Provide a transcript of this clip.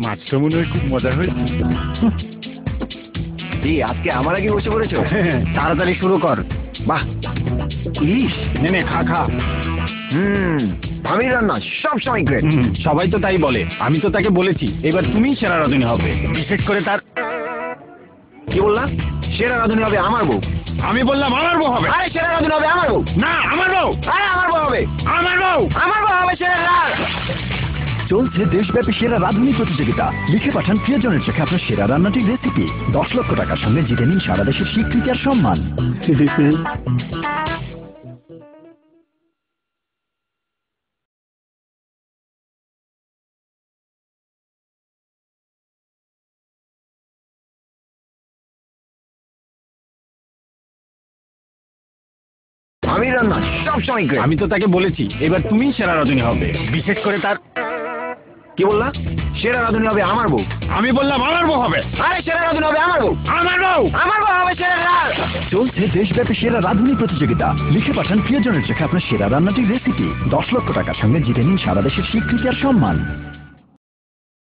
মাছটা মনে হয় খুব মজা হয়েছে। আজকে আমার আগে বসে পড়েছো? তাড়াতাড়ি শুরু কর। বাহ, ইলিশ। নে খা খা। আমি রান্না সব সময় গ্রেট। সবাই তো তাই বলে, আমি তো তাকে বলেছি এবার তুমিই সেরা রাঁধুনি হবে, বিশেষ করে তার। কি বললাম? সেরা রাঁধুনি হবে আমার বউ। আমি বললাম আমার বউ হবে। আরে সেরা রাঁধুনি হবে আমার বউ। না, আমার বউ। আরে আমার বউ হবে। আমার বউ। আমার বউ হবে সেরা চলছে দেশব্যাপী সেরা রাঁধুনি প্রতিযোগিতা। লিখে পাঠান প্রিয়জনের চোখে আপনার সেরা রান্নাটির রেসিপি। 10 লক্ষ টাকার সঙ্গে জিতে নিন সারা দেশের স্বীকৃতি আর সম্মান। আমি রান্না সব সময় গ্রেট। আমি তো তাকে বলেছি এবার তুমিই সেরা রাঁধুনি হবে, বিশেষ করে তার। কি বললাম? সেরা রাঁধুনি হবে আমার বউ। আমি বললাম আমার বউ হবে। আরে সেরা রাঁধুনি হবে আমার বউ। আমার বউ। আমার বউ হবে সেরা। চলছে দেশব্যাপী সেরা রাঁধুনি প্রতিযোগিতা। লিখে পাঠান প্রিয়জনের চোখে আপনার সেরা রান্নাটির রেসিপি। 10 লক্ষ টাকার সঙ্গে জিতে নিন সারা দেশের স্বীকৃতি আর সম্মান।